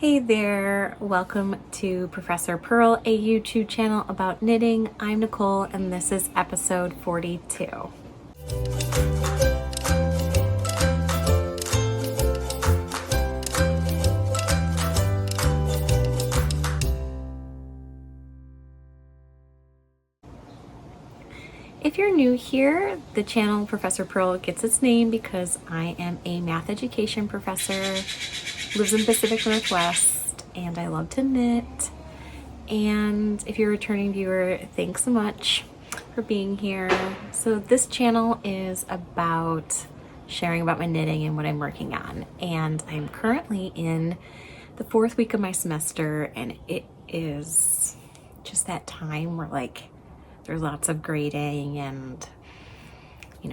Hey there, welcome to Professor Purl, a YouTube channel about knitting. I'm Nicole and this is episode 42. If you're new here, the channel Professor Purl gets its name because I am a math education professor, lives in the Pacific Northwest, and I love to knit. And if you're a returning viewer, thanks so much for being here. So this channel is about sharing about my knitting and what I'm working on. And I'm currently in the 4th week of my semester, and it is just that time where there's lots of grading and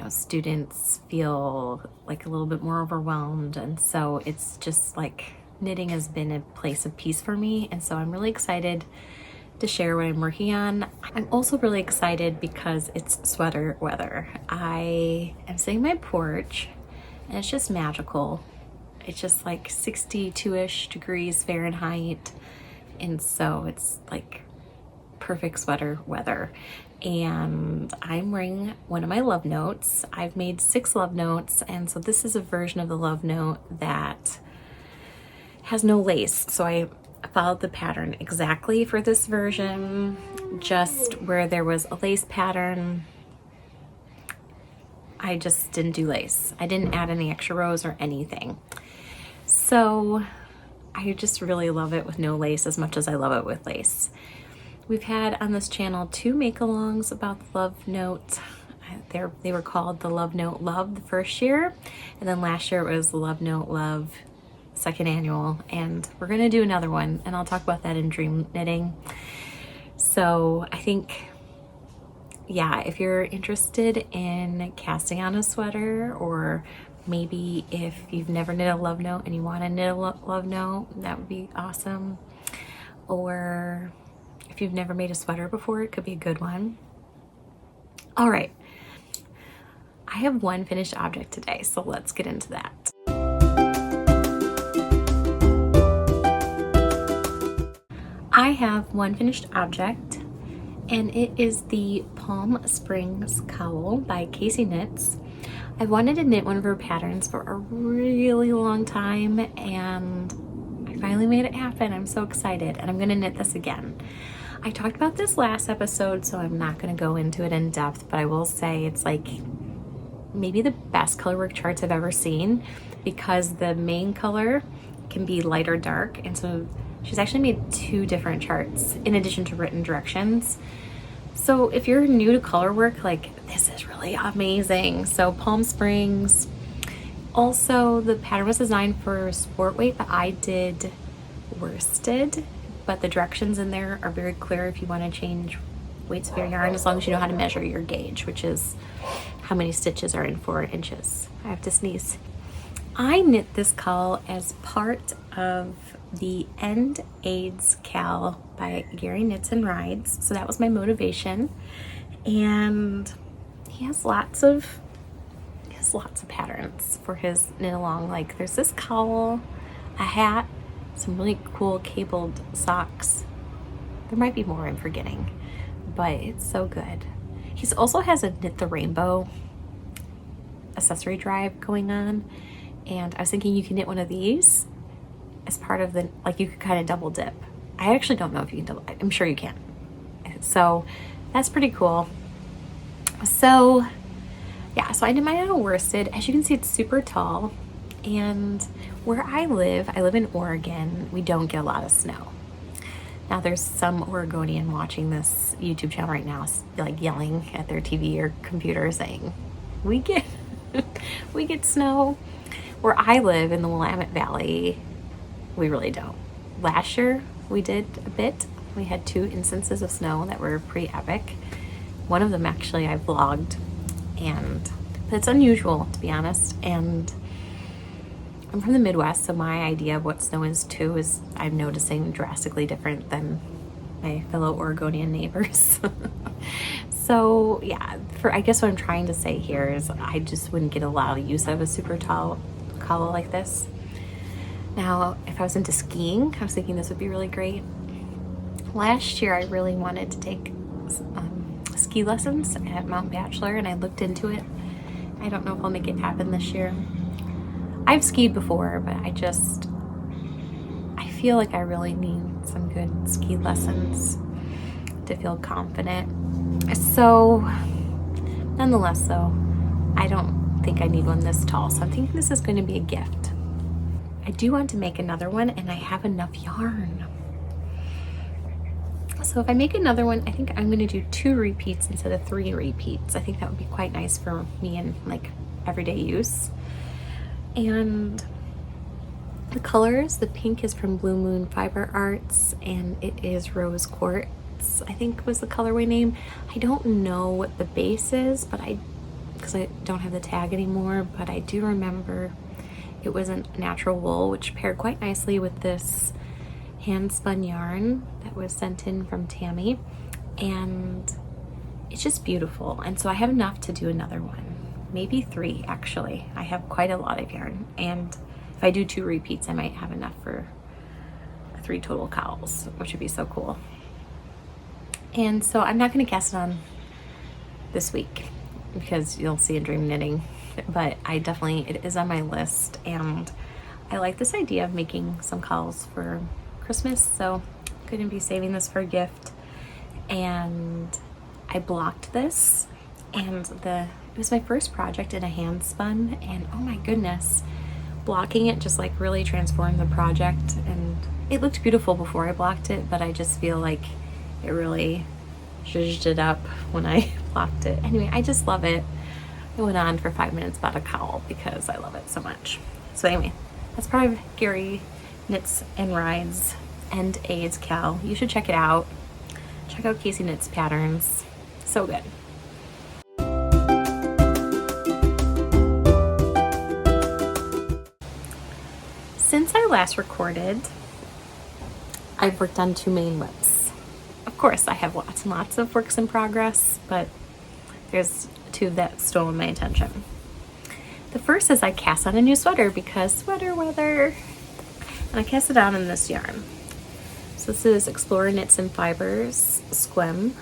students feel like a little bit more overwhelmed, and so it's just knitting has been a place of peace for me, and so I'm really excited to share what I'm working on. I'm also really excited because it's sweater weather. I am sitting on my porch and it's just magical. It's just 62-ish degrees Fahrenheit, and so it's perfect sweater weather. And I'm wearing one of my love notes. I've made 6 love notes, and so this is a version of the love note that has no lace. So I followed the pattern exactly for this version, just where there was a lace pattern. I just didn't do lace. I didn't add any extra rows or anything. So I just really love it with no lace as much as I love it with lace. We've had on this channel 2 make-alongs about the love note. They were called the Love Note Love the first year, and then last year it was the Love Note Love second annual, and we're gonna do another one, and I'll talk about that in Dream Knitting. So I think, yeah, if you're interested in casting on a sweater, or maybe if you've never knit a love note and you want to knit a love note, that would be awesome. Or if you've never made a sweater before, it could be a good one. All right, I have one finished object today, so let's get into that. I have one finished object, and it is the Palm Springs Cowl by Kacey Knits. I wanted to knit one of her patterns for a really long time, and I finally made it happen. I'm so excited, and I'm gonna knit this again. I talked about this last episode, so I'm not going to go into it in depth, but I will say it's maybe the best colorwork charts I've ever seen, because the main color can be light or dark, and so she's actually made 2 different charts in addition to written directions. So if you're new to colorwork, this is really amazing. So Palm Springs. Also, the pattern was designed for sport weight, but I did worsted. But the directions in there are very clear if you want to change weights of your yarn, as long as you know how to measure your gauge, which is how many stitches are in 4 inches. I have to sneeze. I knit this cowl as part of the End AIDS Cowl by Gary Knits and Rides. So that was my motivation. And he has lots of patterns for his knit along. There's this cowl, a hat, some really cool cabled socks. There might be more I'm forgetting, but it's so good. He also has a Knit the Rainbow accessory drive going on, and I was thinking you can knit one of these as part of the, you could kind of double dip. I actually don't know if you can double, I'm sure you can. So that's pretty cool. So yeah, so I did mine on worsted. As you can see, it's super tall. And where I live in Oregon, we don't get a lot of snow. Now there's some Oregonian watching this YouTube channel right now, yelling at their TV or computer saying, we get snow. Where I live in the Willamette Valley, we really don't. Last year we did a bit. We had 2 instances of snow that were pretty epic. One of them actually I vlogged, but it's unusual, to be honest. And I'm from the Midwest, so my idea of what snow is too is I'm noticing drastically different than my fellow Oregonian neighbors. So yeah, I guess what I'm trying to say here is I just wouldn't get a lot of use out of a super tall cowl like this. Now, if I was into skiing, I was thinking this would be really great. Last year, I really wanted to take ski lessons at Mount Bachelor, and I looked into it. I don't know if I'll make it happen this year. I've skied before, but I feel like I really need some good ski lessons to feel confident. So, nonetheless, though, I don't think I need one this tall, so I'm thinking this is going to be a gift. I do want to make another one, and I have enough yarn. So if I make another one, I think I'm going to do 2 repeats instead of 3 repeats. I think that would be quite nice for me in like everyday use. And the colors, the pink is from Blue Moon Fiber Arts, and it is Rose Quartz, I think was the colorway name. I don't know what the base is, but because I don't have the tag anymore, but I do remember it was a natural wool, which paired quite nicely with this Handspun yarn that was sent in from Tammy, and it's just beautiful. And so I have enough to do another one, maybe 3 actually. I have quite a lot of yarn, and if I do 2 repeats, I might have enough for 3 total cowls, which would be so cool. And so I'm not going to cast it on this week because you'll see in Dream Knitting, but it is on my list, and I like this idea of making some cowls for Christmas, so I'm going to be saving this for a gift. And I blocked this, and it was my first project in a Handspun, and oh my goodness, blocking it just like really transformed the project. And it looked beautiful before I blocked it, but I just feel like it really zhuzhed it up when I blocked it. Anyway, I just love it. I went on for 5 minutes about a cowl because I love it so much. So anyway, that's part of Gary Knits and Rides and Aids cowl. You should check it out. Check out Kacey Knits Patterns. So good. Since I last recorded, I've worked on 2 main whips. Of course, I have lots and lots of works in progress, but there's 2 that stole my attention. The first is I cast on a new sweater because sweater weather. And I cast it on in this yarn. So this is Explorer Knits and Fibers Sequim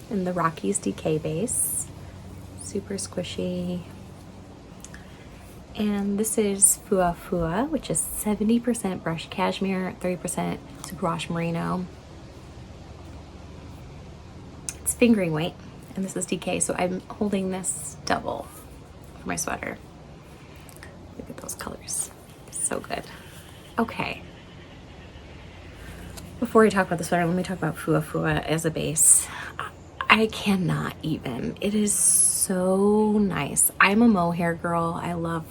in the Rockies DK base. Super squishy. And this is Fuwa, which is 70% brushed cashmere, 30% gouache merino. It's fingering weight, and this is DK, so I'm holding this double for my sweater. Look at those colors. So good. Okay. Before we talk about the sweater, let me talk about Fuwa as a base. I cannot even. It is so nice. I'm a mohair girl. I love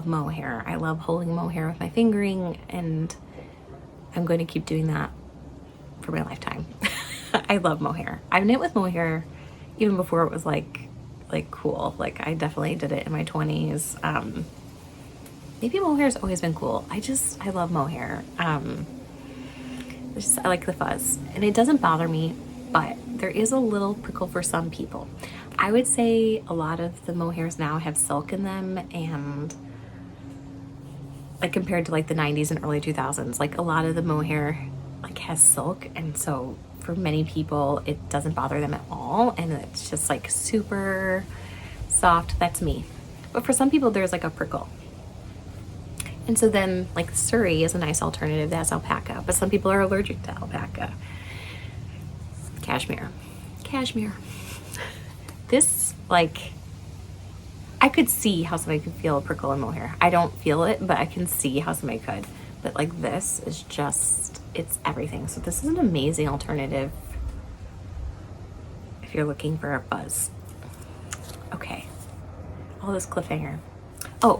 mohair. I love holding mohair with my fingering, and I'm going to keep doing that for my lifetime. I love mohair. I've knit with mohair even before it was like cool. Like I definitely did it in my 20s. Maybe mohair's always been cool. I love mohair. I like the fuzz, and it doesn't bother me, but there is a little prickle for some people. I would say a lot of the mohairs now have silk in them, and like compared to like the 90s and early 2000s, like a lot of the mohair like has silk, and so for many people it doesn't bother them at all, and it's just like super soft. That's me. But for some people there's like a prickle, and so then like suri is a nice alternative. That's alpaca, but some people are allergic to alpaca. Cashmere. This, like, I could see how somebody could feel a prickle in mohair. I don't feel it, but I can see how somebody could. But like this is just, it's everything. So this is an amazing alternative if you're looking for a buzz. Okay, all this cliffhanger. Oh,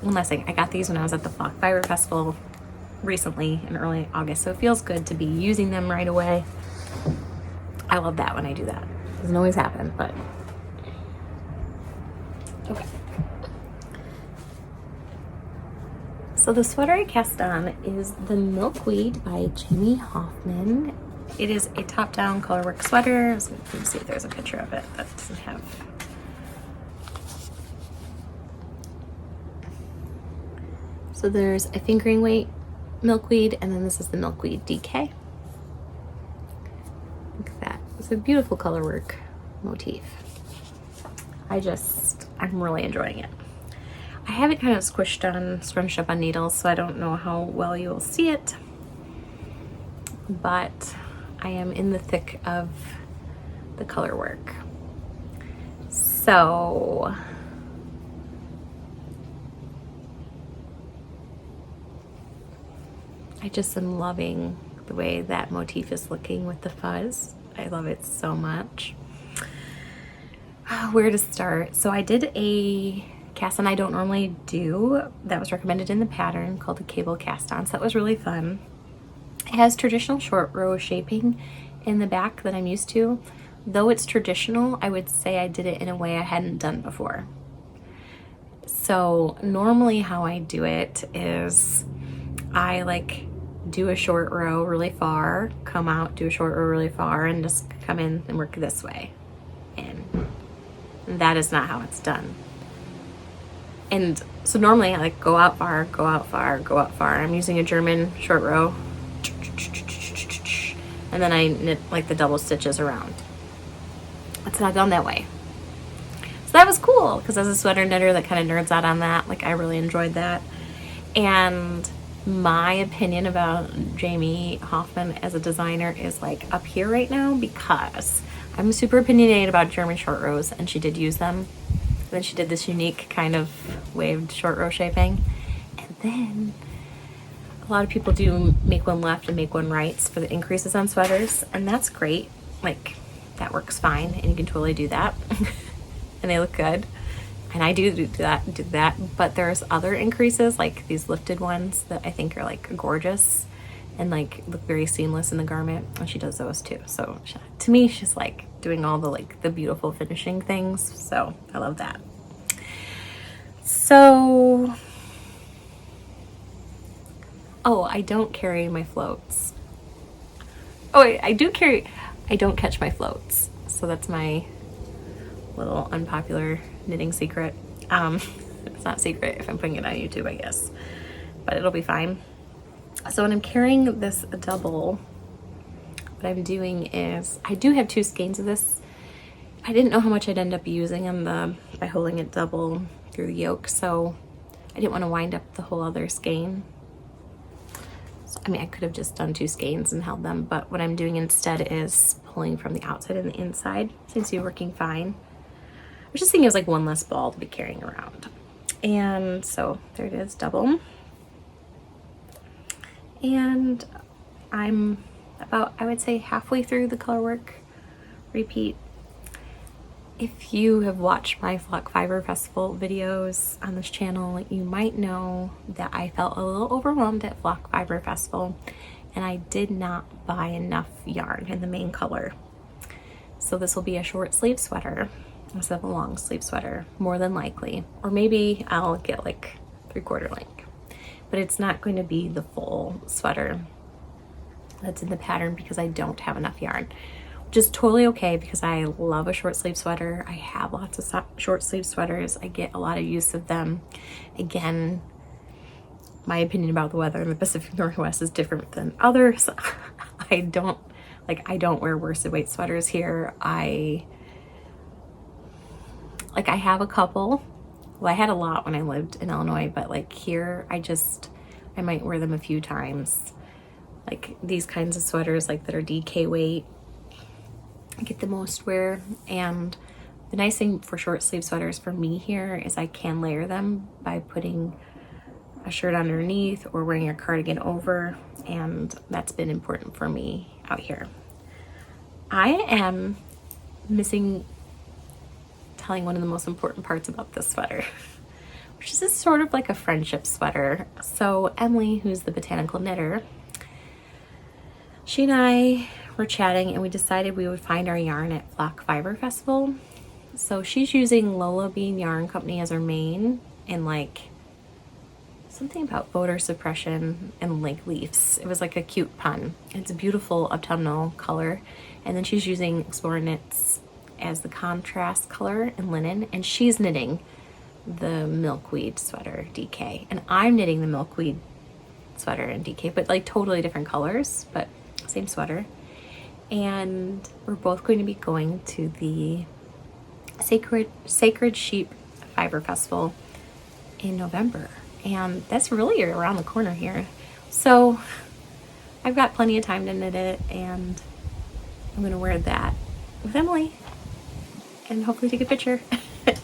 one last thing. I got these when I was at the Flock Fiber Festival recently in early August, so it feels good to be using them right away. I love that when I do that. Doesn't always happen, but okay. So the sweater I cast on is the Milkweed by Jamie Hoffman. It is a top-down colorwork sweater. Let me see if there's a picture of it that doesn't have. So there's a fingering weight milkweed, and then this is the milkweed DK. Look at that. It's a beautiful color work motif. I'm really enjoying it. I have it kind of scrunched up on needles, so I don't know how well you will see it, but I am in the thick of the color work. So I just am loving the way that motif is looking with the fuzz. I love it so much. Where to start? So I did a cast on I don't normally do that was recommended in the pattern called the cable cast on, so that was really fun. It has traditional short row shaping in the back that I'm used to. Though it's traditional, I would say I did it in a way I hadn't done before. So normally how I do it is I like do a short row really far, come out, do a short row really far, and just come in and work this way. And that is not how it's done. And so normally I like go out far, go out far, go out far. I'm using a German short row, and then I knit like the double stitches around. It's not done that way. So that was cool, because as a sweater knitter that kind of nerds out on that, like I really enjoyed that. And my opinion about Jamie Hoffman as a designer is like up here right now, because I'm super opinionated about German short rows, and she did use them. Then she did this unique kind of waved short row shaping. And then a lot of people do make one left and make one right for the increases on sweaters, and that's great. Like, that works fine, and you can totally do that. And they look good. And I do that, but there's other increases, like these lifted ones that I think are like gorgeous and like look very seamless in the garment, and she does those too. So to me, she's like doing all the like the beautiful finishing things, so I love that. So I don't carry my floats. I don't catch my floats, so that's my little unpopular knitting secret. It's not secret if I'm putting it on YouTube, I guess, but it'll be fine. So when I'm carrying this double, what I'm doing is I do have 2 skeins of this. I didn't know how much I'd end up using by holding it double through the yoke, so I didn't want to wind up the whole other skein. So, I mean, I could have just done 2 skeins and held them, but what I'm doing instead is pulling from the outside and the inside. Seems to be working fine. I was just thinking it was like one less ball to be carrying around. And so there it is, double. And I'm about, I would say, halfway through the color work repeat. If you have watched my Flock Fiber Festival videos on this channel, you might know that I felt a little overwhelmed at Flock Fiber Festival, and I did not buy enough yarn in the main color. So this will be a short sleeve sweater instead of a long sleeve sweater, more than likely. Or maybe I'll get like 3/4 length. But it's not going to be the full sweater that's in the pattern because I don't have enough yarn, which is totally okay because I love a short sleeve sweater. I have lots of short sleeve sweaters. I get a lot of use of them. Again, my opinion about the weather in the Pacific Northwest is different than others. I don't wear worsted weight sweaters here. I have a couple. Well, I had a lot when I lived in Illinois, but like here, I might wear them a few times. Like these kinds of sweaters, like that are DK weight, I get the most wear. And the nice thing for short sleeve sweaters for me here is I can layer them by putting a shirt underneath or wearing a cardigan over, and that's been important for me out here. I am missing telling one of the most important parts about this sweater, which is this sort of like a friendship sweater. So Emily, who's the botanical knitter, she and I were chatting and we decided we would find our yarn at Flock Fiber Festival. So she's using Lola Bean Yarn Company as her main, and like something about voter suppression and like leaves. It was like a cute pun. It's a beautiful autumnal color. And then she's using Explorer Knits as the contrast color in linen, and she's knitting the Milkweed sweater DK, and I'm knitting the Milkweed sweater in DK, but like totally different colors, but same sweater. And we're both going to be going to the Sacred Sheep Fiber Festival in November, and that's really around the corner here. So I've got plenty of time to knit it, and I'm gonna wear that with Emily and hopefully take a picture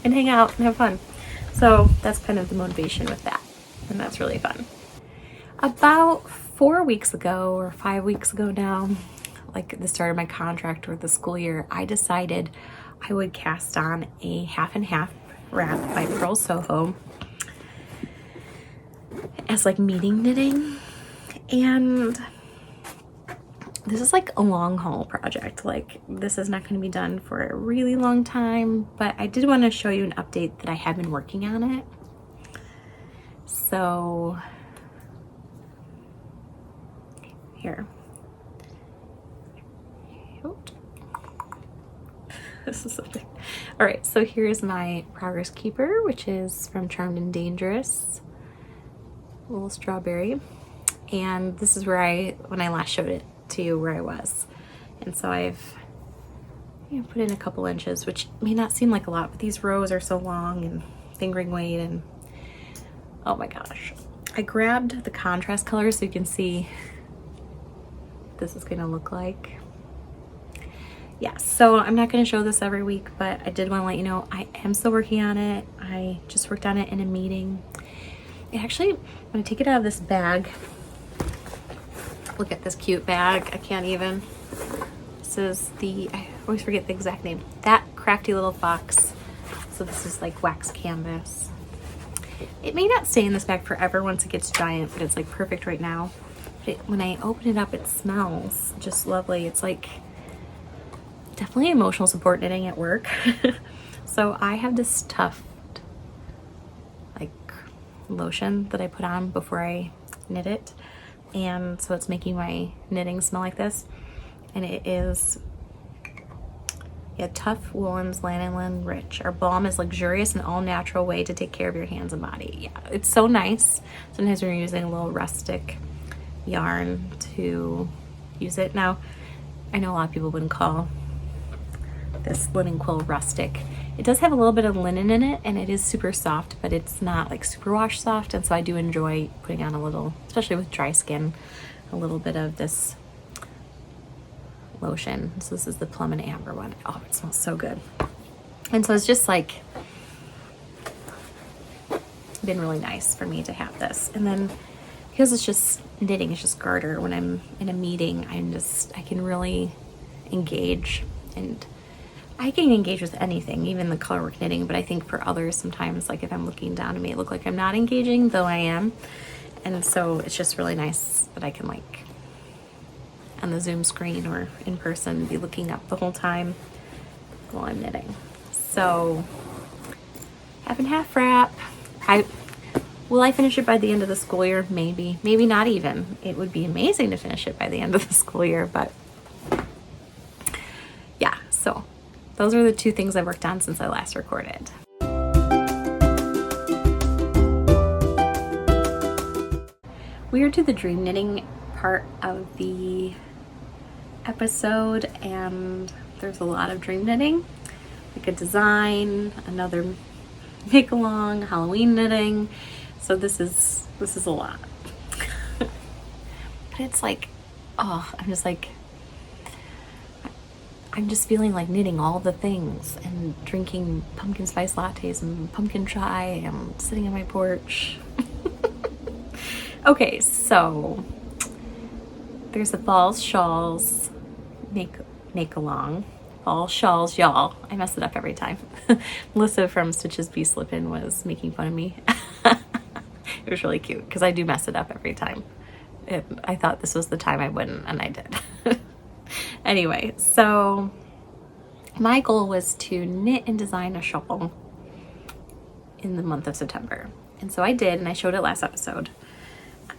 and hang out and have fun. So that's kind of the motivation with that, and that's really fun. About 4 weeks ago or 5 weeks ago now, like the start of my contract or the school year, I decided I would cast on a half and half wrap by Purl Soho as like meeting knitting. And this is like a long haul project. Like this is not going to be done for a really long time, but I did want to show you an update that I have been working on it. So here. This is something. All right, so here's my progress keeper, which is from Charmed and Dangerous, a little strawberry. And this is where when I last showed it to you, where I was. And so I've put in a couple inches, which may not seem like a lot, but these rows are so long and fingering weight, and oh my gosh. I grabbed the contrast color so you can see what this is gonna look like. Yeah, so I'm not going to show this every week, but I did want to let you know I am still working on it. I just worked on it in a meeting. Actually, when I take it out of this bag, look at this cute bag. I can't even. This is I always forget the exact name. That crafty little fox. So this is like wax canvas. It may not stay in this bag forever once it gets giant, but it's like perfect right now. But when I open it up, it smells just lovely. It's like definitely emotional support knitting at work. So I have this Tuft like lotion that I put on before I knit it, and so it's making my knitting smell like this. And it is Tuft Woolens Lanolin Rich. Our balm is luxurious and all natural way to take care of your hands and body. Yeah, it's so nice. Sometimes we're using a little rustic yarn to use it. Now I know a lot of people wouldn't call this linen quill rustic. It does have a little bit of linen in it, and it is super soft, but it's not like super wash soft, and so I do enjoy putting on a little, especially with dry skin, a little bit of this lotion. So this is the plum and amber one. Oh, it smells so good. And so it's just like been really nice for me to have this. And then because it's just knitting, it's just garter, when I'm in a meeting, I can really engage, and I can engage with anything, even the colorwork knitting, but I think for others sometimes, like if I'm looking down, it may look like I'm not engaging, though I am. And so it's just really nice that I can, like, on the Zoom screen or in person, be looking up the whole time while I'm knitting. So half and half wrap. Will I finish it by the end of the school year? Maybe not even. It would be amazing to finish it by the end of the school year, but yeah, so those are the two things I worked on since I last recorded. We are to the dream knitting part of the episode, and there's a lot of dream knitting, like a design, another make along, Halloween knitting. So this is a lot. But it's like, oh, I'm just feeling like knitting all the things and drinking pumpkin spice lattes and pumpkin chai and sitting on my porch. Okay, so there's the fall shawls make along. Fall shawls, y'all. I mess it up every time. Melissa from Stitches Be Slippin' was making fun of me. It was really cute because I do mess it up every time. I thought this was the time I wouldn't, and I did. Anyway, so my goal was to knit and design a shawl in the month of September. And so I did, and I showed it last episode.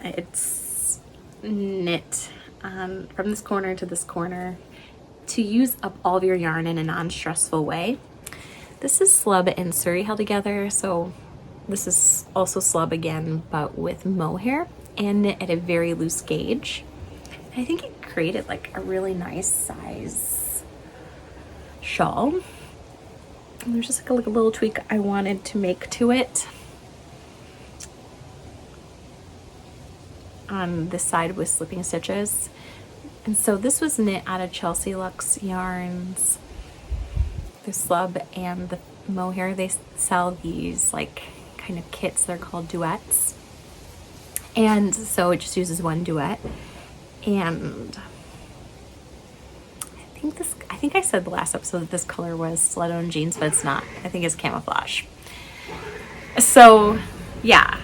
It's knit from this corner to this corner to use up all of your yarn in a non-stressful way. This is slub and suri held together, so This is also slub again, but with mohair and knit at a very loose gauge. I think it created like a really nice size shawl. And there's just like a little tweak I wanted to make to it on this side with slipping stitches. And so this was knit out of Chelsea Luxe Yarns, the slub and the mohair. They sell these like kind of kits, they're called duets, and so it just uses one duet. And I think I said the last episode that this color was stiletto and jeans, but it's not. I think it's camouflage. So yeah,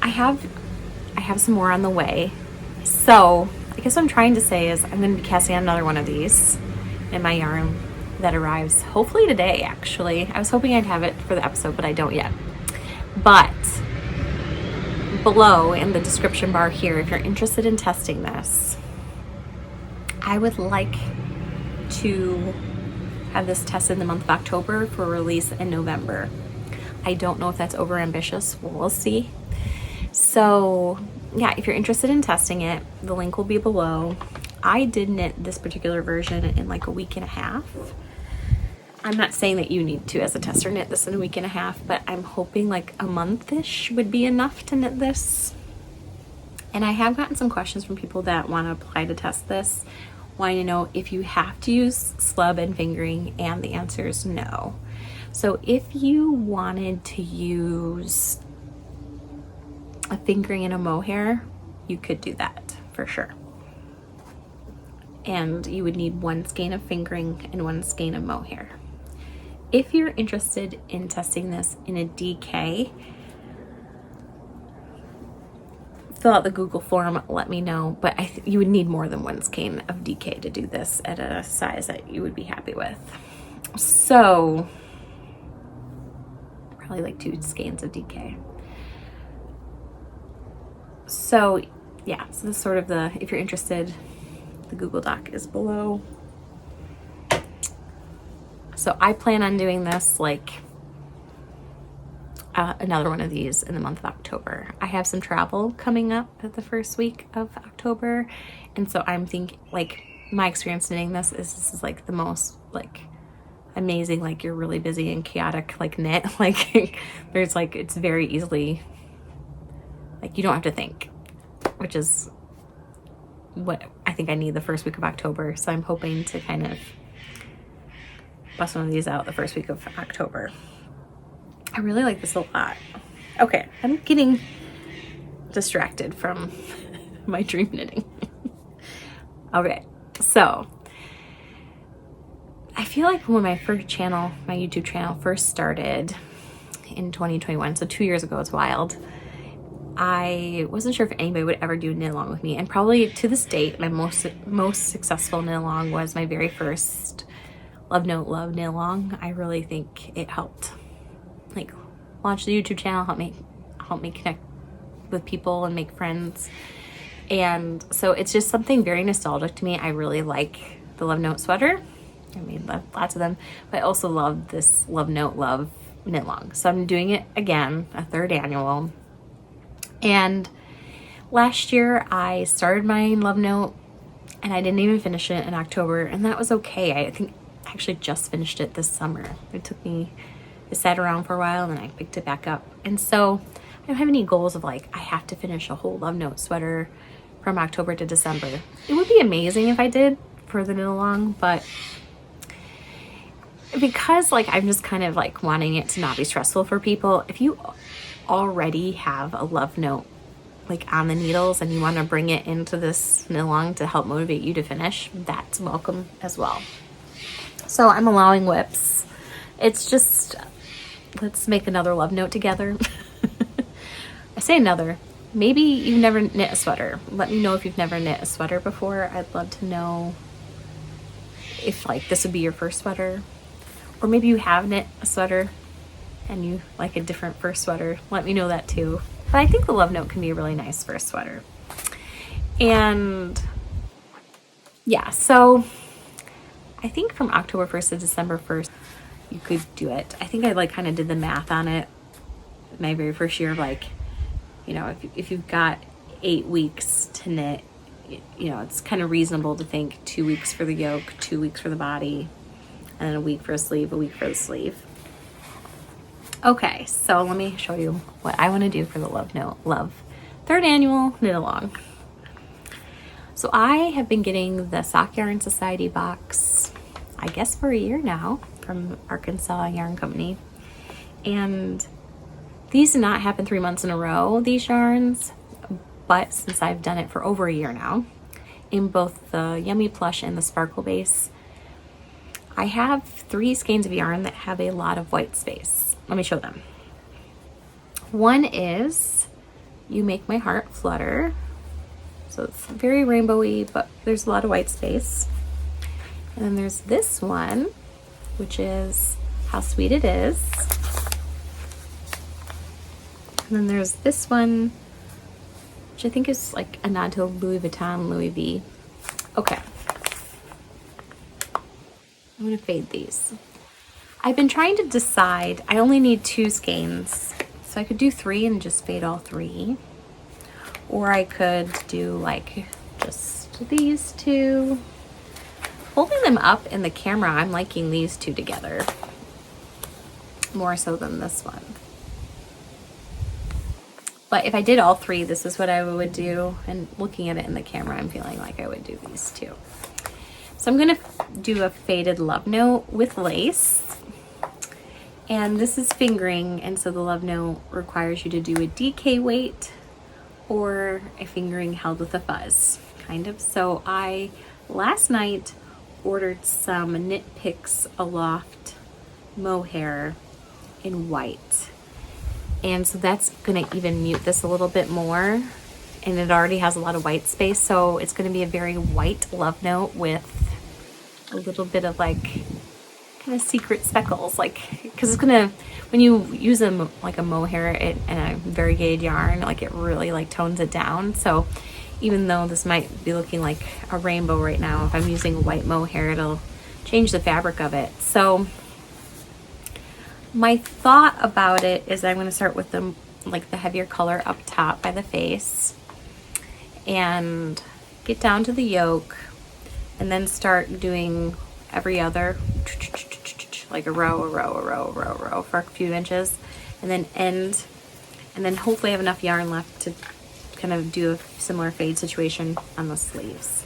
I have some more on the way. So I guess what I'm trying to say is I'm going to be casting on another one of these in my yarn that arrives hopefully today. Actually, I was hoping I'd have it for the episode, but I don't yet. But below in the description bar here, if you're interested in testing this, I would like to have this tested in the month of October for release in November. I don't know if that's over ambitious. We'll see. So yeah, if you're interested in testing it, the link will be below. I did knit this particular version in like a week and a half. I'm not saying that you need to, as a tester, knit this in a week and a half, but I'm hoping like a month-ish would be enough to knit this. And I have gotten some questions from people that want to apply to test this, wanting to know if you have to use slub and fingering, and the answer is no. So if you wanted to use a fingering and a mohair, you could do that for sure. And you would need one skein of fingering and one skein of mohair. If you're interested in testing this in a DK, fill out the Google form, let me know, but you would need more than one skein of DK to do this at a size that you would be happy with. So probably like 2 skeins of DK. So yeah, so this is sort of if you're interested, the Google Doc is below. So I plan on doing this like another one of these in the month of October. I have some travel coming up at the first week of October, and so I'm thinking, like, my experience knitting this is like the most like amazing, like you're really busy and chaotic like knit. Like there's like, it's very easily, like you don't have to think, which is what I think I need the first week of October. So I'm hoping to kind of bust one of these out the first week of October. I really like this a lot. Okay, I'm getting distracted from my dream knitting. Okay, so I feel like when my YouTube channel first started in 2021, so 2 years ago, it's wild, I wasn't sure if anybody would ever do knit along with me, and probably to this date my most successful knit along was my very first Love Note Love knit along. I really think it helped like launch the YouTube channel, help me connect with people and make friends. And so it's just something very nostalgic to me. I really like the Love Note sweater. I made lots of them, but I also love this Love Note Love knit along. So I'm doing it again, a 3rd annual. And last year I started my Love Note and I didn't even finish it in October, and that was okay. I think I actually just finished it this summer. It sat around for a while and then I picked it back up. And so I don't have any goals of like, I have to finish a whole Love Note sweater from October to December. It would be amazing if I did for the knit along, but because like I'm just kind of like wanting it to not be stressful for people, if you already have a Love Note like on the needles and you want to bring it into this knit along to help motivate you to finish, that's welcome as well. So I'm allowing whips. It's just, let's make another Love Note together. I say another. Maybe you've never knit a sweater. Let me know if you've never knit a sweater before. I'd love to know if like this would be your first sweater. Or maybe you have knit a sweater and you like a different first sweater. Let me know that too. But I think the Love Note can be a really nice first sweater. And yeah, so I think from October 1st to December 1st, you could do it. I think I like kind of did the math on it. my very first year of like, you know, if you've got 8 weeks to knit, you know, it's kind of reasonable to think 2 weeks for the yoke, 2 weeks for the body, and then a week for a sleeve, a week for the sleeve. Okay, so let me show you what I want to do for the Love 3rd annual knit along. So I have been getting the Sock Yarn Society box, I guess for a year now, from Arkansas Yarn Company. And these did not happen 3 months in a row, these yarns, but since I've done it for over a year now, in both the Yummy Plush and the Sparkle Base, I have 3 skeins of yarn that have a lot of white space. Let me show them. One is You Make My Heart Flutter. So it's very rainbowy, but there's a lot of white space. And then there's this one, which is How Sweet It Is. And then there's this one, which I think is like a nod to Louis Vuitton, Louis V. Okay. I'm gonna fade these. I've been trying to decide, I only need 2 skeins. So I could do 3 and just fade all 3. Or I could do like just these 2. Holding them up in the camera, I'm liking these 2 together more so than this one. But if I did all 3, this is what I would do. And looking at it in the camera, I'm feeling like I would do these 2. So I'm gonna do a faded love note with lace. And this is fingering, and so the love note requires you to do a DK weight or a fingering held with a fuzz, kind of. So I, last night, ordered some Knit Picks Aloft mohair in white. And so that's gonna even mute this a little bit more. And it already has a lot of white space, so it's gonna be a very white love note with a little bit of like kind of secret speckles, like, because it's gonna, when you use like a mohair and a variegated yarn, like it really like tones it down. So even though this might be looking like a rainbow right now, if I'm using a white mohair, it'll change the fabric of it. So my thought about it is I'm going to start with the heavier color up top by the face and get down to the yoke, and then start doing every other, like a row for a few inches, and then end, and then hopefully have enough yarn left to kind of do a similar fade situation on the sleeves.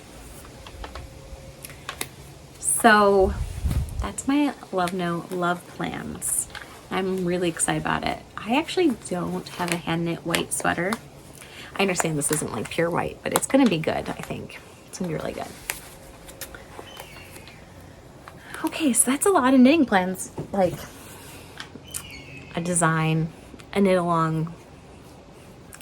So that's my love note, love plans. I'm really excited about it. I actually don't have a hand knit white sweater. I understand this isn't like pure white, but it's gonna be good, I think. It's gonna be really good. Okay, so that's a lot of knitting plans, like a design, a knit along.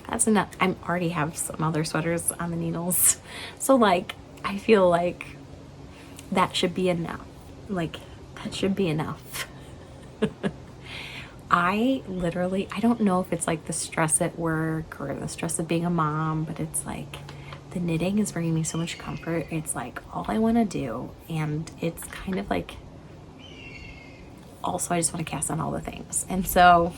That's enough. I already have some other sweaters on the needles. So like, I feel like that should be enough. Like, that should be enough. I don't know if it's like the stress at work or the stress of being a mom, but it's like the knitting is bringing me so much comfort. It's like all I want to do, and it's kind of like also I just want to cast on all the things. And so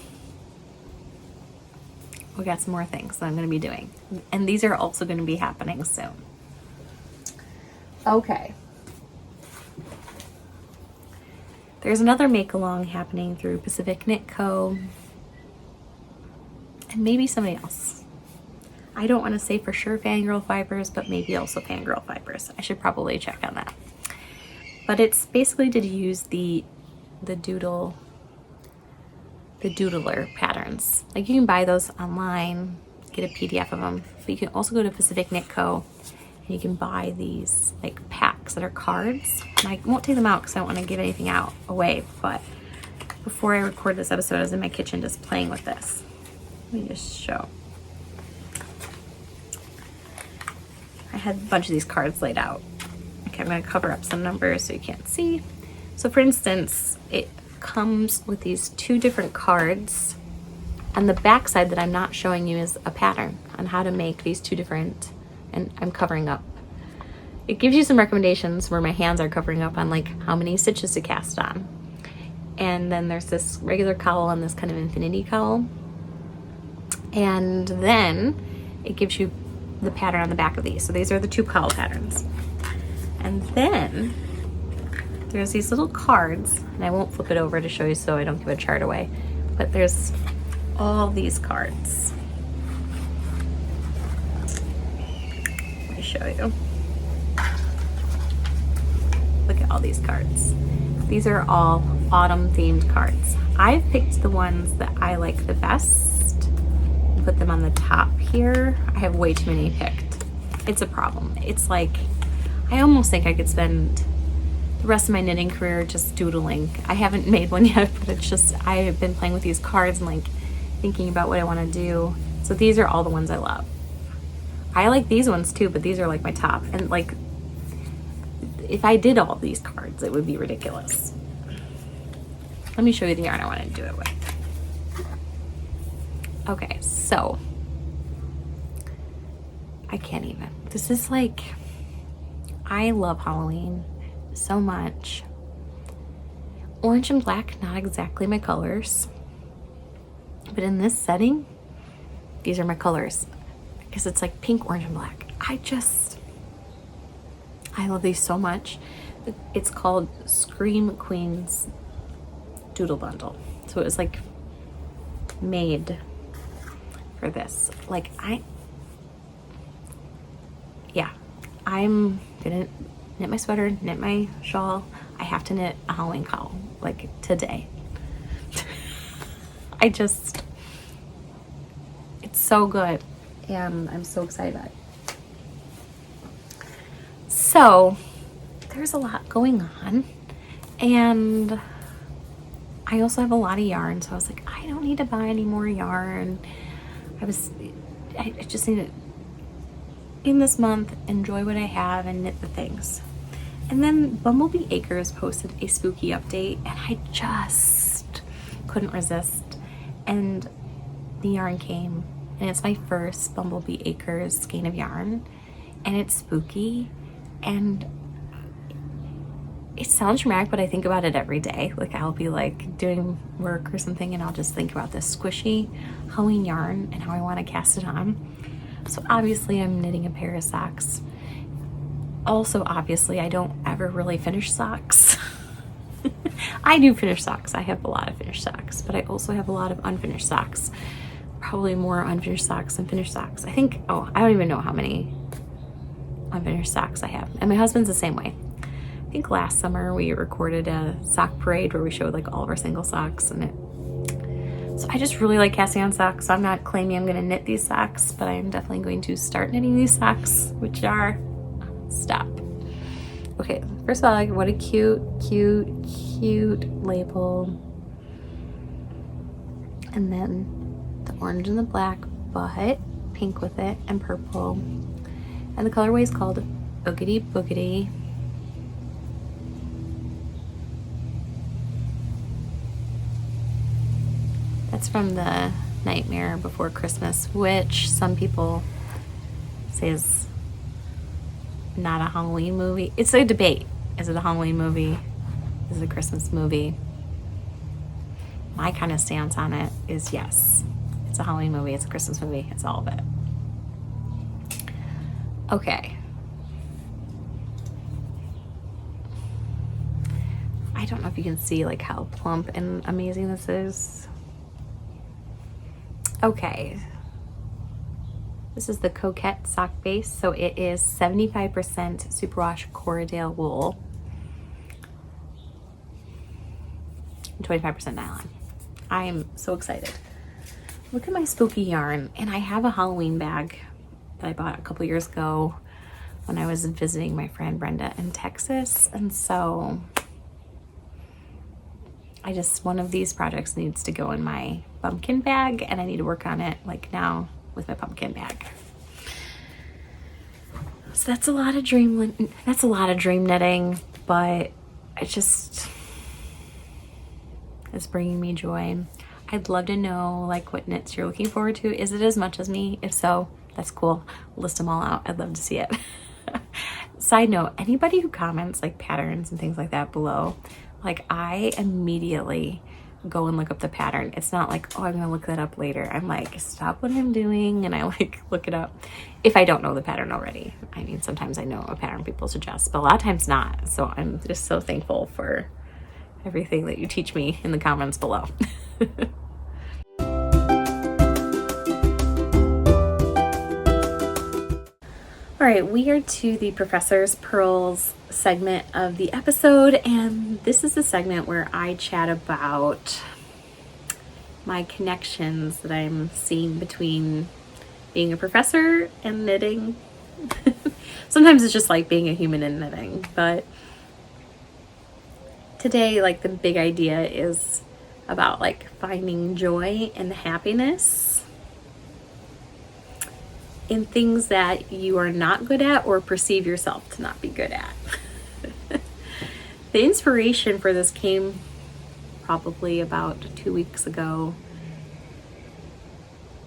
we got some more things that I'm going to be doing, and these are also going to be happening soon. Okay. There's another make along happening through Pacific Knit Co. and maybe somebody else. I don't want to say for sure Fangirl Fibers, but maybe also Fangirl Fibers. I should probably check on that. But it's basically to use the doodler patterns. Like, you can buy those online, get a PDF of them, but you can also go to Pacific Knit Co. and you can buy these like packs that are cards. And I won't take them out because I don't want to give anything away, but before I record this episode, I was in my kitchen just playing with this. Let me just show. I had a bunch of these cards laid out. Okay, I'm going to cover up some numbers so you can't see. So for instance, it comes with these 2 different cards. On the back side that I'm not showing you is a pattern on how to make these 2 different, and I'm covering up. It gives you some recommendations where my hands are covering up on like how many stitches to cast on. And then there's this regular cowl and this kind of infinity cowl. And then it gives you the pattern on the back of these. So these are the 2 cowl patterns. And then there's these little cards, and I won't flip it over to show you so I don't give a chart away, but there's all these cards. Let me show you. Look at all these cards. These are all autumn themed cards. I've picked the ones that I like the best, put them on the top here. I have way too many picked. It's a problem. It's like, I almost think I could spend the rest of my knitting career just doodling. I haven't made one yet, but it's just, I have been playing with these cards and like thinking about what I want to do. So these are all the ones I love. I like these ones too, but these are like my top. And like, if I did all these cards, it would be ridiculous. Let me show you the yarn I want to do it with. Okay, so I can't even. This is like, I love Halloween so much. Orange and black, not exactly my colors. But in this setting, these are my colors. Because it's like pink, orange, and black. I love these so much. It's called Scream Queens Doodle Bundle. So it was like made for this. Like I'm gonna knit my sweater, knit my shawl. I have to knit a Halloween cowl, like today. It's so good. And I'm so excited about it. So there's a lot going on, and I also have a lot of yarn, so I was like, I don't need to buy any more yarn. I just need to, in this month, enjoy what I have and knit the things. And then Bumblebee Acres posted a spooky update, and I just couldn't resist. And the yarn came, and it's my first Bumblebee Acres skein of yarn, and it's spooky. And it sounds dramatic, but I think about it every day. Like, I'll be like doing work or something, and I'll just think about this squishy Halloween yarn and how I want to cast it on. So obviously I'm knitting a pair of socks. Also, obviously, I don't ever really finish socks. I do finish socks. I have a lot of finished socks, but I also have a lot of unfinished socks. Probably more unfinished socks than finished socks. I think, I don't even know how many unfinished socks I have. And my husband's the same way. I think last summer we recorded a sock parade where we showed like all of our single socks, and so I just really like casting on socks. So I'm not claiming I'm going to knit these socks, but I'm definitely going to start knitting these socks, which are stop. Okay, first of all, like, what a cute label. And then the orange and the black, but pink with it and purple. And the colorway is called Boogity Boogity. That's from the Nightmare Before Christmas, which some people say is not a Halloween movie. It's a debate. Is it a Halloween movie? Is it a Christmas movie? My kind of stance on it is yes. It's a Halloween movie. It's a Christmas movie. It's all of it. Okay. I don't know if you can see like how plump and amazing this is. Okay. This is the Coquette sock base. So it is 75% superwash Corriedale wool and 25% nylon. I am so excited. Look at my spooky yarn. And I have a Halloween bag that I bought a couple years ago when I was visiting my friend Brenda in Texas. And so one of these projects needs to go in my pumpkin bag, and I need to work on it like now with my pumpkin bag. So that's a lot of dream knitting, but it's bringing me joy. I'd love to know like what knits you're looking forward to. Is it as much as me? If so, that's cool. List them all out. I'd love to see it. Side note, anybody who comments like patterns and things like that below, like I immediately go and look up the pattern. It's not like, oh, I'm gonna look that up later. I'm like, stop what I'm doing and I like look it up if I don't know the pattern already. I mean, sometimes I know a pattern people suggest, but a lot of times not. So I'm just so thankful for everything that you teach me in the comments below. All right, we are to the Professor's Pearls segment of the episode, and this is the segment where I chat about my connections that I'm seeing between being a professor and knitting. Sometimes it's just like being a human and knitting, but today, like, the big idea is about like finding joy and happiness in things that you are not good at or perceive yourself to not be good at. The inspiration for this came probably about 2 weeks ago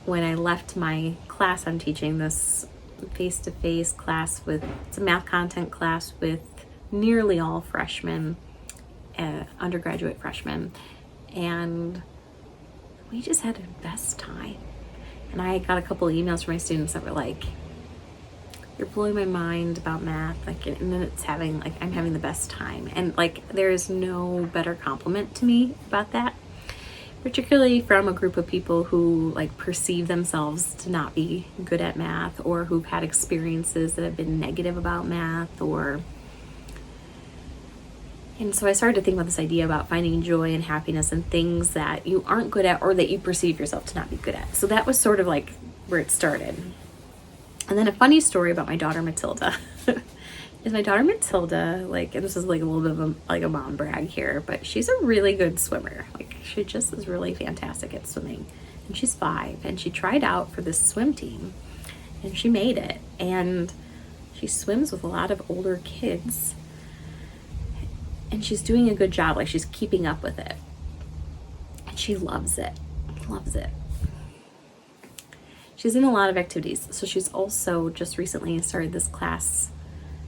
when I left my class. I'm teaching this face-to-face class it's a math content class with nearly all freshmen, undergraduate freshmen, and we just had the best time. And I got a couple of emails from my students that were like, you're blowing my mind about math. Like, and then I'm having the best time. And like, there is no better compliment to me about that, particularly from a group of people who like perceive themselves to not be good at math, or who've had experiences that have been negative about math, and so I started to think about this idea about finding joy and happiness in things that you aren't good at or that you perceive yourself to not be good at. So that was sort of like where it started. And then a funny story about my daughter Matilda is my daughter Matilda, like, and this is like a little bit of a mom brag here, but she's a really good swimmer. Like, she just is really fantastic at swimming. And she's 5, and she tried out for this swim team and she made it. And she swims with a lot of older kids. And she's doing a good job, like she's keeping up with it. And she loves it, loves it. She's in a lot of activities. So she's also just recently started this class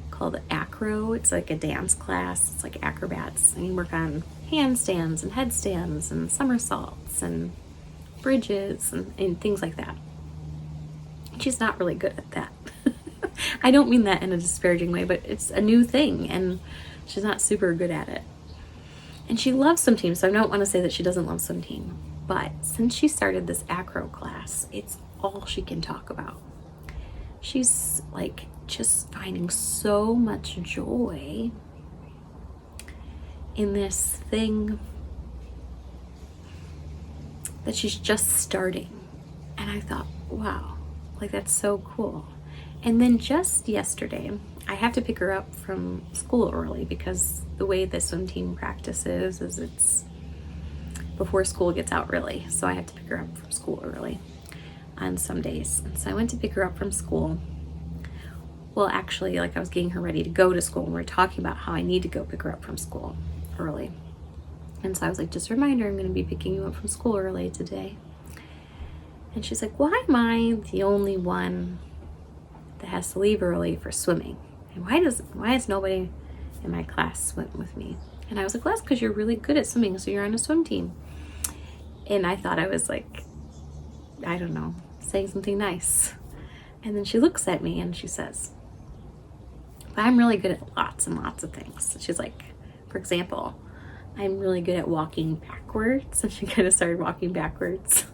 called Acro. It's like a dance class. It's like acrobats. And you work on handstands and headstands and somersaults and bridges and things like that. And she's not really good at that. I don't mean that in a disparaging way, but it's a new thing. And she's not super good at it. And she loves swim team, so I don't want to say that she doesn't love swim team. But since she started this acro class, it's all she can talk about. She's like just finding so much joy in this thing that she's just starting. And I thought, wow, like that's so cool. And then just yesterday, I have to pick her up from school early because the way the swim team practices is it's before school gets out really. So I have to pick her up from school early on some days. And so I went to pick her up from school. Well, actually, like I was getting her ready to go to school and we were talking about how I need to go pick her up from school early. And so I was like, just a reminder, I'm going to be picking you up from school early today. And she's like, why am I the only one that has to leave early for swimming? And why is nobody in my class swim with me? And I was like, well, that's because you're really good at swimming, so you're on a swim team. And I thought I was like, I don't know, saying something nice. And then she looks at me and she says, but I'm really good at lots and lots of things. She's like, for example, I'm really good at walking backwards. And she kind of started walking backwards.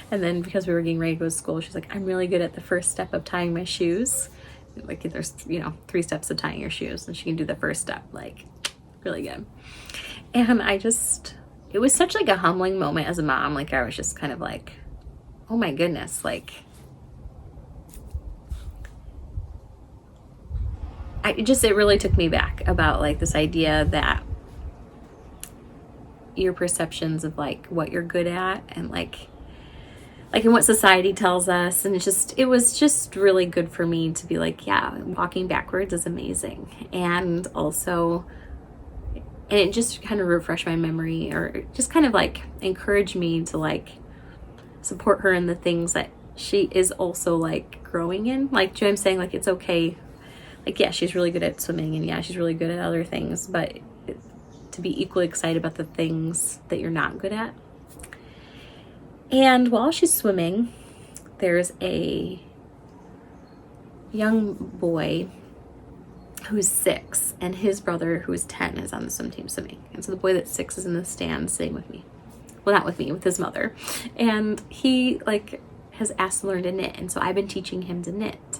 And then because we were getting ready to go to school, she's like, I'm really good at the first step of tying my shoes. Like there's, 3 steps of tying your shoes, and she can do the first step, like really good. And it was such like a humbling moment as a mom. Like I was just kind of like, oh my goodness, like it really took me back about like this idea that your perceptions of like what you're good at and like in what society tells us. And it was just really good for me to be like, yeah, walking backwards is amazing. And also, and it just kind of refreshed my memory, or just kind of like encouraged me to like support her in the things that she is also like growing in. Like, do you know what I'm saying? Like, it's okay. Like, yeah, she's really good at swimming, and yeah, she's really good at other things, but to be equally excited about the things that you're not good at. And while she's swimming, there's a young boy who's 6, and his brother who is 10 is on the swim team swimming. And so the boy that's 6 is in the stand sitting with me. Well, not with me, with his mother. And he like has asked to learn to knit, and so I've been teaching him to knit.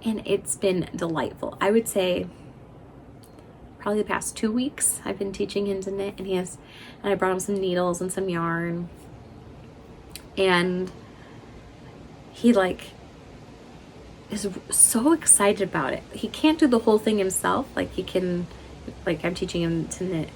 And it's been delightful. I would say probably the past 2 weeks I've been teaching him to knit, and I brought him some needles and some yarn. And he like is so excited about it. He can't do the whole thing himself. Like he can, like I'm teaching him to knit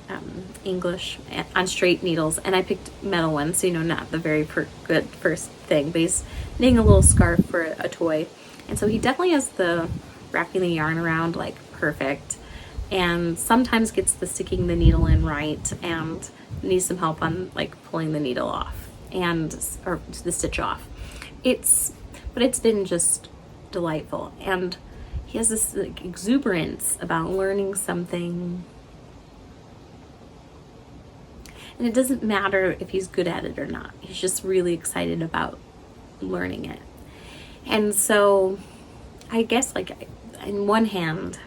English on straight needles, and I picked metal ones, so not the very good first thing, but he's knitting a little scarf for a toy. And so he definitely has the wrapping the yarn around like perfect, and sometimes gets the sticking the needle in right, and needs some help on like pulling the needle off or the stitch off. But it's been just delightful, and he has this like exuberance about learning something, and it doesn't matter if he's good at it or not. He's just really excited about learning it. And so I guess like in one hand,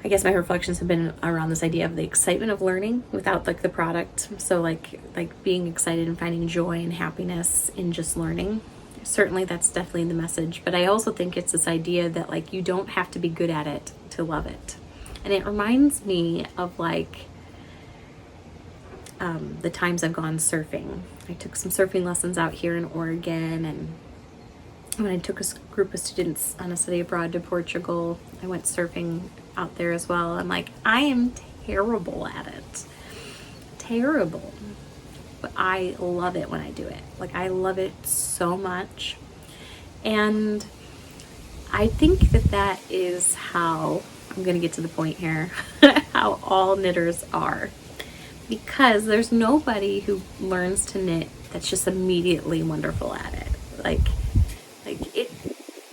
I guess my reflections have been around this idea of the excitement of learning without like the product. So like being excited and finding joy and happiness in just learning. Certainly that's definitely the message, but I also think it's this idea that like you don't have to be good at it to love it. And it reminds me of like the times I've gone surfing. I took some surfing lessons out here in Oregon, and when I took a group of students on a study abroad to Portugal, I went surfing out there as well. I'm like, I am terrible at it. Terrible. But I love it when I do it. Like I love it so much. And I think that is how, I'm going to get to the point here, how all knitters are. Because there's nobody who learns to knit that's just immediately wonderful at it. Like it,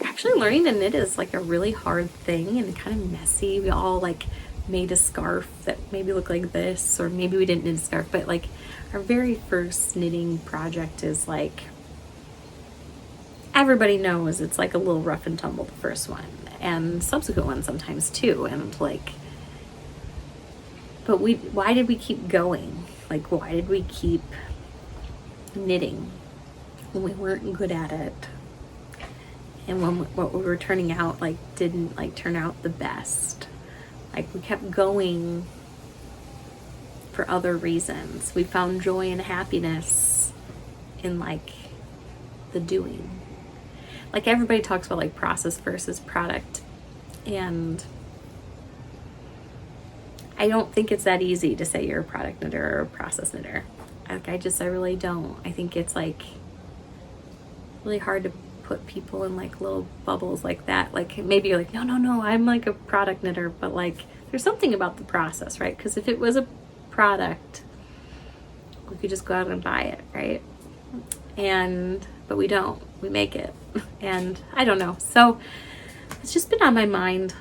actually learning to knit is like a really hard thing and kind of messy. We all like made a scarf that maybe looked like this, or maybe we didn't knit a scarf, but like our very first knitting project is like, everybody knows it's like a little rough and tumble, the first one, and subsequent ones sometimes too. And like, but why did we keep going? Like, why did we keep knitting when we weren't good at it? And when what we were turning out like didn't like turn out the best. Like we kept going for other reasons. We found joy and happiness in like the doing. Like everybody talks about like process versus product, and I don't think it's that easy to say you're a product knitter or a process knitter. Like I really don't. I think it's like really hard to put people in like little bubbles like that. Like maybe you're like, no, I'm like a product knitter, but like there's something about the process, right? Because if it was a product, we could just go out and buy it, right? But we don't. We make it. And I don't know. So it's just been on my mind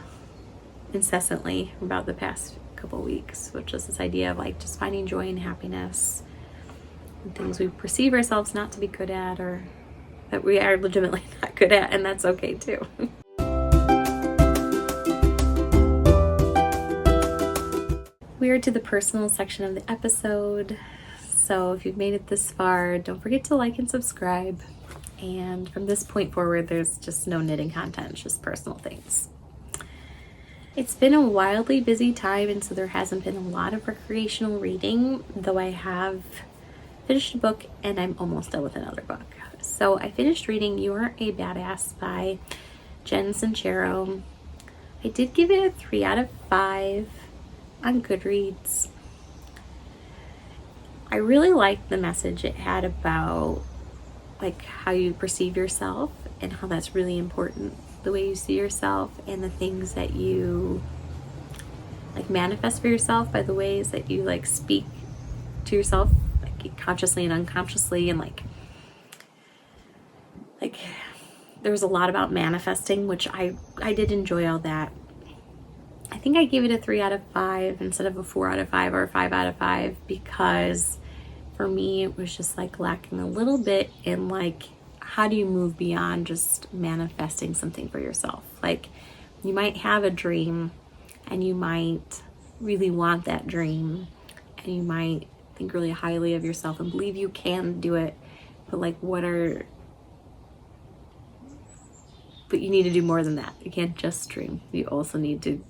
incessantly about the past couple weeks, which is this idea of like just finding joy and happiness in things we perceive ourselves not to be good at, or that we are legitimately not good at, and that's okay too. We are to the personal section of the episode. So if you've made it this far, don't forget to like and subscribe. And from this point forward, there's just no knitting content, it's just personal things. It's been a wildly busy time, and so there hasn't been a lot of recreational reading, though I have finished a book and I'm almost done with another book. So I finished reading You're a Badass by Jen Sincero. I did give it a 3 out of 5 on Goodreads. I really liked the message it had about like how you perceive yourself and how that's really important, the way you see yourself and the things that you like manifest for yourself by the ways that you like speak to yourself, like consciously and unconsciously. And like there was a lot about manifesting, which I did enjoy all that. I think I gave it a 3 out of 5 instead of a 4 out of 5 or a 5 out of 5, because for me it was just like lacking a little bit in like, how do you move beyond just manifesting something for yourself? Like, you might have a dream and you might really want that dream and you might think really highly of yourself and believe you can do it, but like, but you need to do more than that. You can't just dream. You also need to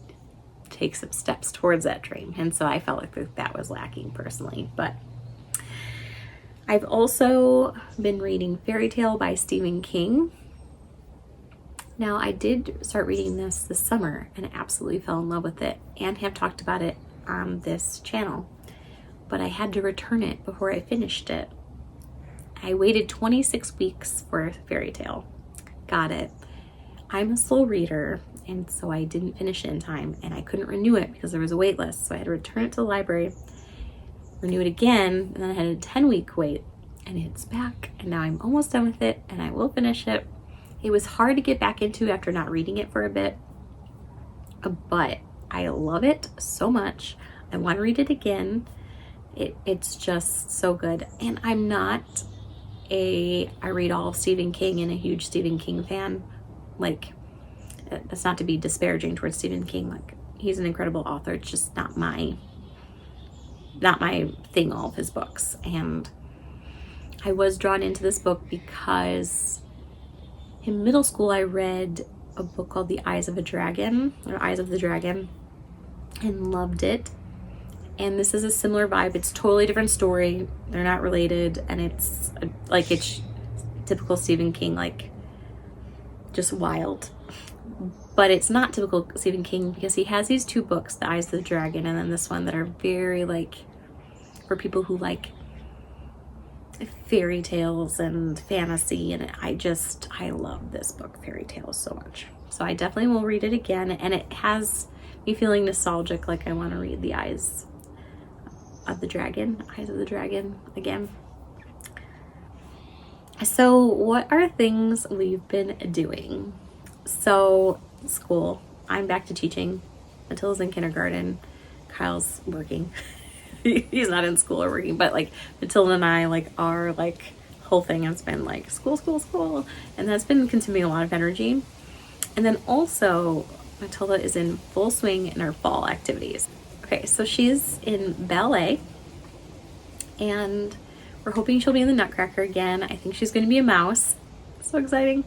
take some steps towards that dream. And so I felt like that was lacking personally. But I've also been reading Fairy Tale by Stephen King. Now, I did start reading this summer and absolutely fell in love with it and have talked about it on this channel, but I had to return it before I finished it. I waited 26 weeks for Fairy Tale. Got it. I'm a slow reader, and so I didn't finish it in time, and I couldn't renew it because there was a wait list. So I had to return it to the library, renew it again, and then I had a 10-week wait, and it's back, and now I'm almost done with it, and I will finish it. It was hard to get back into after not reading it for a bit, but I love it so much. I want to read it again. It's just so good. And I'm not I read all of Stephen King and a huge Stephen King fan. Like, that's not to be disparaging towards Stephen King. Like, he's an incredible author. It's just not my thing, all of his books. And I was drawn into this book because in middle school I read a book called The Eyes of the Dragon, and loved it. And this is a similar vibe. It's a totally different story. They're not related, and it's typical Stephen King, like, just wild. But it's not typical Stephen King because he has these 2 books, The Eyes of the Dragon and then this one, that are very like for people who like fairy tales and fantasy, and I love this book, Fairy Tales, so much. So I definitely will read it again, and it has me feeling nostalgic, like I want to read The Eyes of the Dragon again. So what are things we've been doing? So school, I'm back to teaching. Matilda's in kindergarten. Kyle's working. He's not in school or working, but like Matilda and I like our like whole thing has been like school, and that's been consuming a lot of energy. And then also Matilda is in full swing in her fall activities. Okay, so she's in ballet, and we're hoping she'll be in the Nutcracker again. I think she's going to be a mouse. So exciting.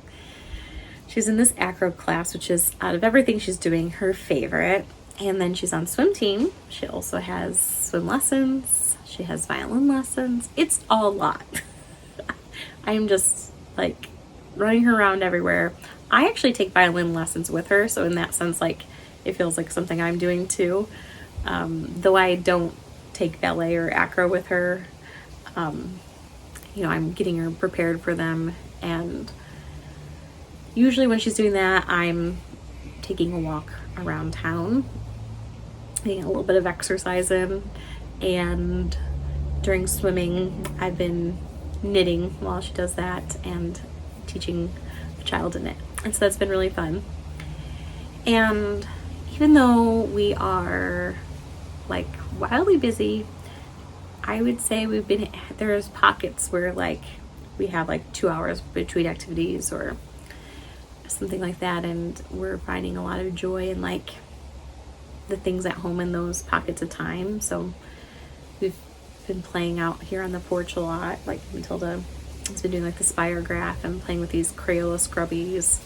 She's in this acro class, which is, out of everything she's doing, her favorite. And then she's on swim team. She also has swim lessons. She has violin lessons. It's all a lot. I'm just like running her around everywhere. I actually take violin lessons with her, so in that sense, like, it feels like something I'm doing too. Though I don't take ballet or acro with her. I'm getting her prepared for them, and usually when she's doing that, I'm taking a walk around town, getting a little bit of exercise in, and during swimming, I've been knitting while she does that and teaching the child to knit, and so that's been really fun. And even though we are like wildly busy, I would say there's pockets where like we have like 2 hours between activities or something like that, and we're finding a lot of joy in like the things at home in those pockets of time. So we've been playing out here on the porch a lot. Like Matilda has been doing like the spirograph and playing with these Crayola scrubbies,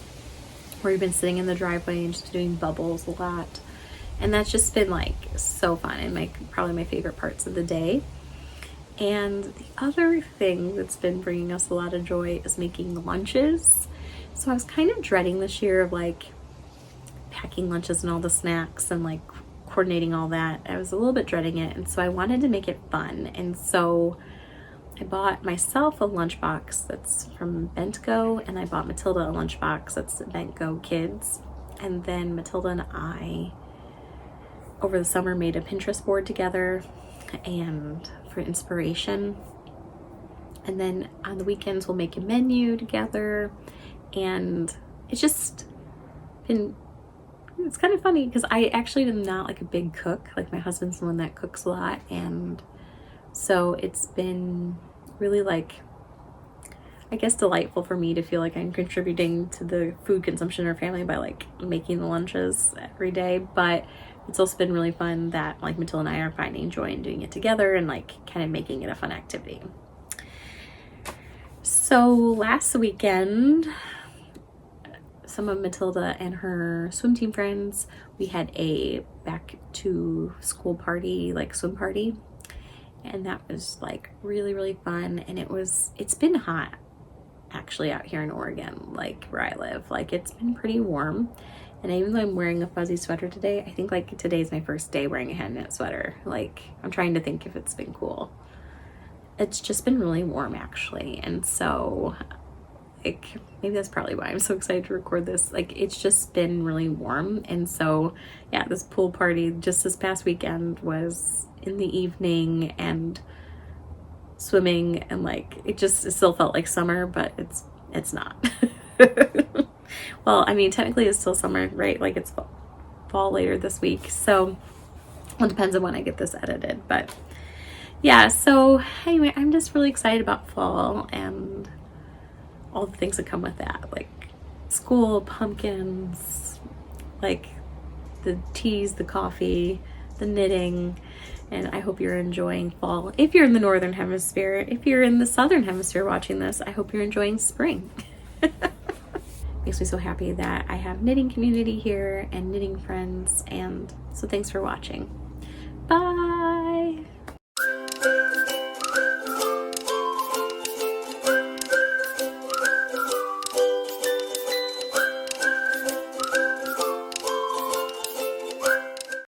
where we've been sitting in the driveway and just doing bubbles a lot. And that's just been like so fun and probably my favorite parts of the day. And the other thing that's been bringing us a lot of joy is making lunches. So I was kind of dreading this year of like packing lunches and all the snacks and like coordinating all that. I was a little bit dreading it, and so I wanted to make it fun. And so I bought myself a lunchbox that's from Bentgo, and I bought Matilda a lunchbox that's Bentgo Kids. And then Matilda and I over the summer made a Pinterest board together and for inspiration. And then on the weekends we'll make a menu together, and it's just been it's kind of funny because I actually am not like a big cook. Like my husband's the one that cooks a lot, and so it's been really like, I guess, delightful for me to feel like I'm contributing to the food consumption of our family by like making the lunches every day. But it's also been really fun that like Matilda and I are finding joy in doing it together and like kind of making it a fun activity. So last weekend, some of Matilda and her swim team friends, we had a back to school party, like swim party. And that was like really, really fun. And it's been hot actually out here in Oregon, like where I live. Like it's been pretty warm. And even though I'm wearing a fuzzy sweater today, I think like today's my first day wearing a hand knit sweater. Like I'm trying to think if it's been cool. It's just been really warm actually. And so like maybe that's probably why I'm so excited to record this. Like it's just been really warm. And so yeah, this pool party just this past weekend was in the evening and swimming, and like it still felt like summer, but it's not. Well, I mean technically it's still summer, right? Like it's fall later this week, so it depends on when I get this edited. But yeah, so anyway, I'm just really excited about fall and all the things that come with that, like school, pumpkins, like the teas, the coffee, the knitting. And I hope you're enjoying fall. If you're in the Northern Hemisphere, if you're in the Southern Hemisphere watching this, I hope you're enjoying spring. Makes me so happy that I have knitting community here and knitting friends. And so thanks for watching. Bye.